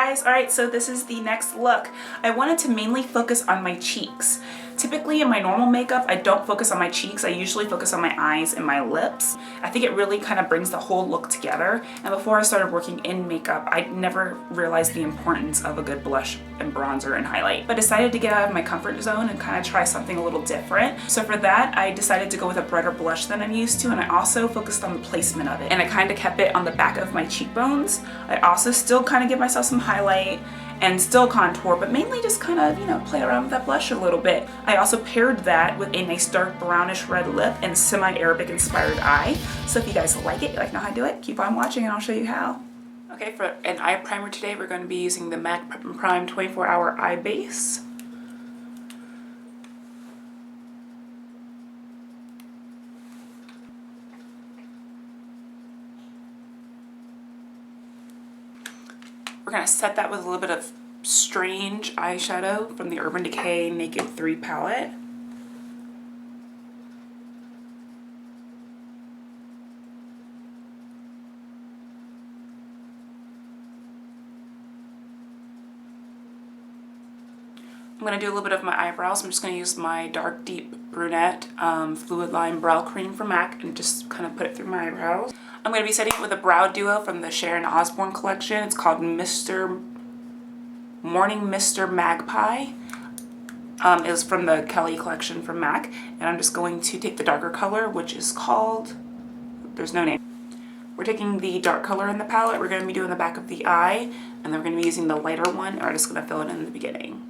guys. Alright, so this is the next look. I wanted to mainly focus on my cheeks. Typically in my normal makeup, I don't focus on my cheeks. I usually focus on my eyes and my lips. I think it really kind of brings the whole look together. And before I started working in makeup, I never realized the importance of a good blush and bronzer and highlight. But I decided to get out of my comfort zone and kind of try something a little different. So for that, I decided to go with a brighter blush than I'm used to, and I also focused on the placement of it. And I kind of kept it on the back of my cheekbones. I also still kind of give myself some highlight and still contour, but mainly just kind of, you know, play around with that blush a little bit. I also paired that with a nice dark brownish red lip and semi-Arabic inspired eye. So if you guys like it, you like know how to do it, keep on watching and I'll show you how. Okay, for an eye primer today, we're going to be using the MAC Prep+Prime 24-Hour Eye Base. We're going to set that with a little bit of Strange eyeshadow from the Urban Decay Naked 3 palette. I'm going to do a little bit of my eyebrows. I'm just going to use my dark deep brunette fluid line brow cream from MAC and just kind of put it through my eyebrows. I'm going to be setting it with a brow duo from the Sharon Osbourne collection. It's called Morning Mr. Magpie. It was from the Kelly collection from MAC. And I'm just going to take the darker color, which is called, there's no name. We're taking the dark color in the palette. We're going to be doing the back of the eye. And then we're going to be using the lighter one. And we're just going to fill it in the beginning.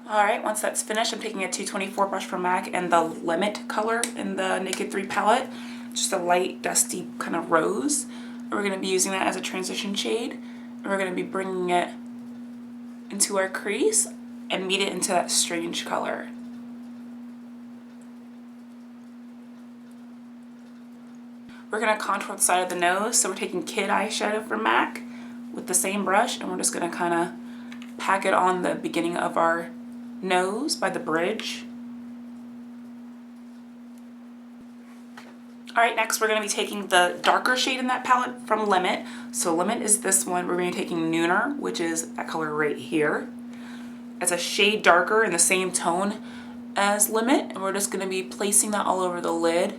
Alright, once that's finished, I'm taking a 224 brush from MAC and the Limit color in the Naked 3 palette. Just a light, dusty kind of rose. And we're going to be using that as a transition shade. And we're going to be bringing it into our crease and meet it into that strange color. We're going to contour the side of the nose. So we're taking Kid eyeshadow from MAC with the same brush. And we're just going to kind of pack it on the beginning of our nose by the bridge. Alright, next we're going to be taking the darker shade in that palette from Limit. So Limit is this one. We're going to be taking Nooner, which is that color right here. It's a shade darker in the same tone as Limit, and we're just going to be placing that all over the lid.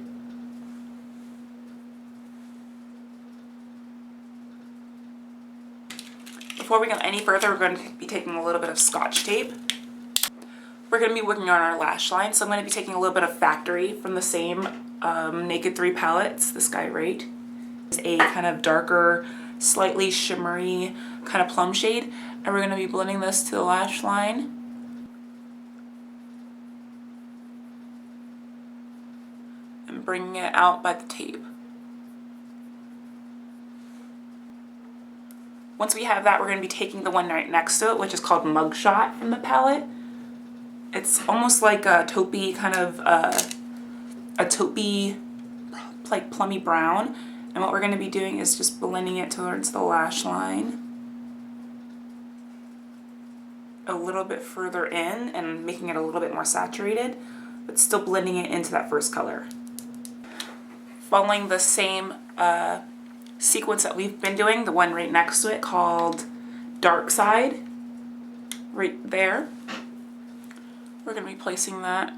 Before we go any further, we're going to be taking a little bit of Scotch tape. We're going to be working on our lash line, so I'm going to be taking a little bit of Factory from the same Naked 3 palette. It's this guy right. It's a kind of darker, slightly shimmery kind of plum shade, and we're going to be blending this to the lash line. And bringing it out by the tape. Once we have that, we're going to be taking the one right next to it, which is called Mugshot from the palette. It's almost like a taupey kind of, a taupey, like plummy brown. And what we're going to be doing is just blending it towards the lash line. A little bit further in and making it a little bit more saturated, but still blending it into that first color. Following the same sequence that we've been doing, the one right next to it called Darkside, right there. We're going to be placing that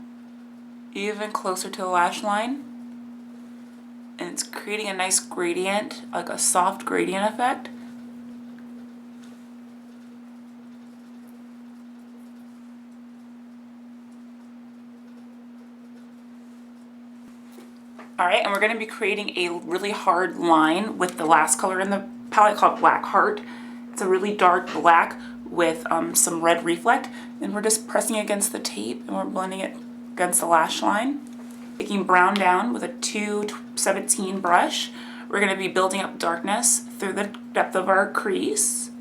even closer to the lash line, and it's creating a nice gradient, like a soft gradient effect. Alright, and we're going to be creating a really hard line with the last color in the palette called Blackheart. It's a really dark black with some red reflect, and we're just pressing against the tape and we're blending it against the lash line. Taking brown down with a 217 brush, we're going to be building up darkness through the depth of our crease.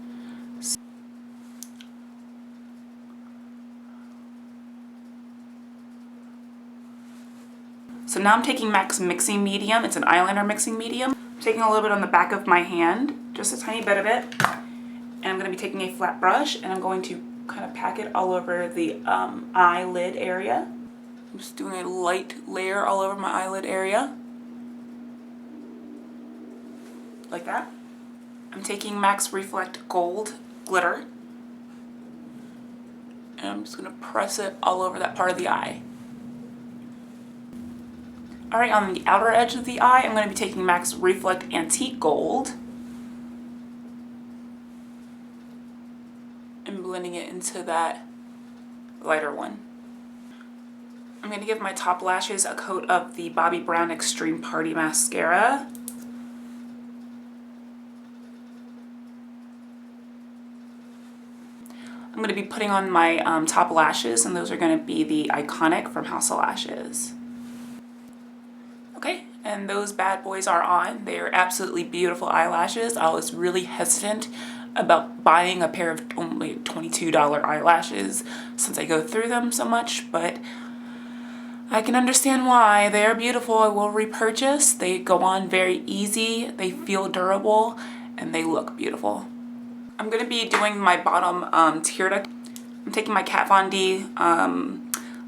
So now I'm taking MAC's mixing medium. It's an eyeliner mixing medium. I'm taking a little bit on the back of my hand, just a tiny bit of it. And I'm going to be taking a flat brush and I'm going to kind of pack it all over the eyelid area. I'm just doing a light layer all over my eyelid area. Like that. I'm taking MAC's Reflect Gold glitter. And I'm just going to press it all over that part of the eye. Alright, on the outer edge of the eye, I'm going to be taking MAC's Reflect Antique Gold. And blending it into that lighter one. I'm going to give my top lashes a coat of the Bobbi Brown Extreme Party Mascara. I'm going to be putting on my top lashes, and those are going to be the Iconic from House of Lashes. Okay, and those bad boys are on. They are absolutely beautiful eyelashes. I was really hesitant about buying a pair of only $22 eyelashes since I go through them so much, but I can understand why. They are beautiful. I will repurchase. They go on very easy, they feel durable, and they look beautiful. I'm going to be doing my bottom tear duct. I'm taking my Kat Von D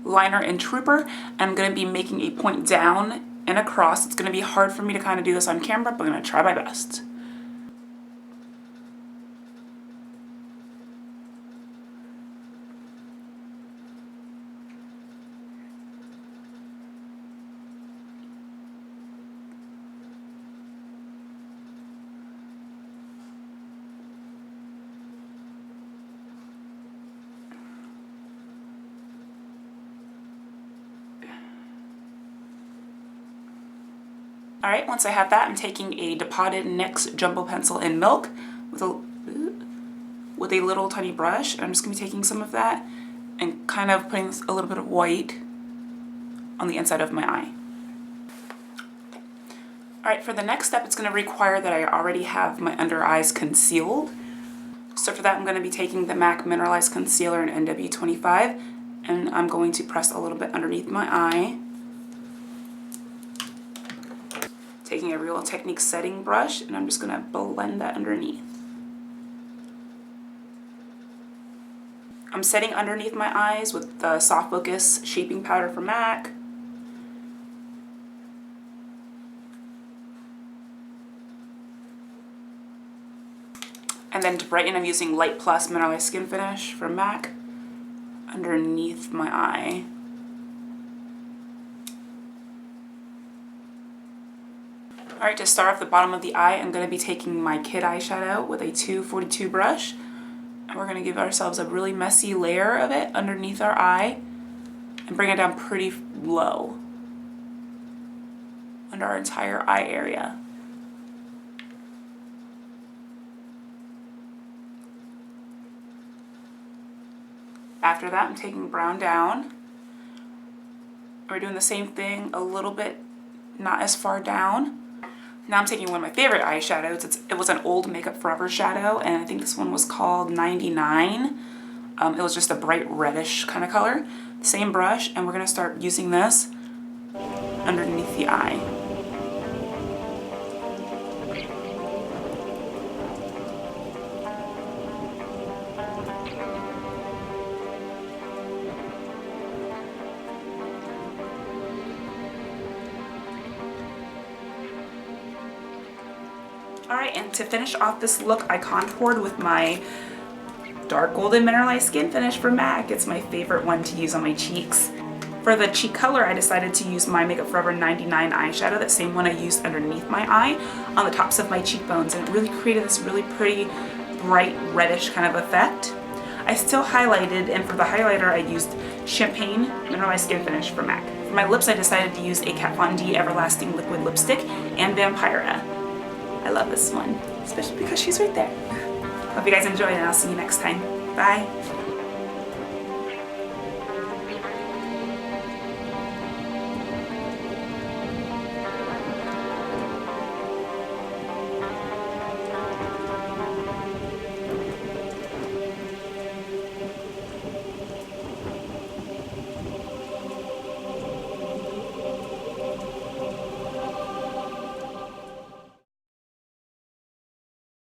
liner in Trooper, and I'm going to be making a point down and across. It's going to be hard for me to kind of do this on camera, but I'm going to try my best. Alright, once I have that, I'm taking a Depotted NYX Jumbo Pencil in Milk with a little tiny brush. And I'm just going to be taking some of that and kind of putting a little bit of white on the inside of my eye. Alright, for the next step, it's going to require that I already have my under eyes concealed. So for that, I'm going to be taking the MAC Mineralized Concealer in NW25, and I'm going to press a little bit underneath my eye. Taking a Real Techniques setting brush, and I'm just going to blend that underneath. I'm setting underneath my eyes with the Soft Focus Shaping Powder from MAC. And then to brighten, I'm using Light Plus Mineralized Skinfinish from MAC underneath my eye. Alright, to start off the bottom of the eye, I'm going to be taking my Kid eyeshadow with a 242 brush. And we're going to give ourselves a really messy layer of it underneath our eye and bring it down pretty low under our entire eye area. After that, I'm taking brown down. We're doing the same thing a little bit, not as far down. Now I'm taking one of my favorite eyeshadows. It was an old Makeup Forever shadow, and I think this one was called 99. It was just a bright reddish kind of color. Same brush, and we're going to start using this underneath the eye. Alright, and to finish off this look, I contoured with my Dark Golden Mineralized Skinfinish from MAC. It's my favorite one to use on my cheeks. For the cheek color, I decided to use my Makeup Forever 99 eyeshadow, that same one I used underneath my eye, on the tops of my cheekbones, and it really created this really pretty, bright, reddish kind of effect. I still highlighted, and for the highlighter, I used Shimpange Mineralized Skinfinish from MAC. For my lips, I decided to use a Kat Von D Everlasting Liquid Lipstick and Vampira. I love this one, especially because she's right there. Hope you guys enjoyed, and I'll see you next time. Bye!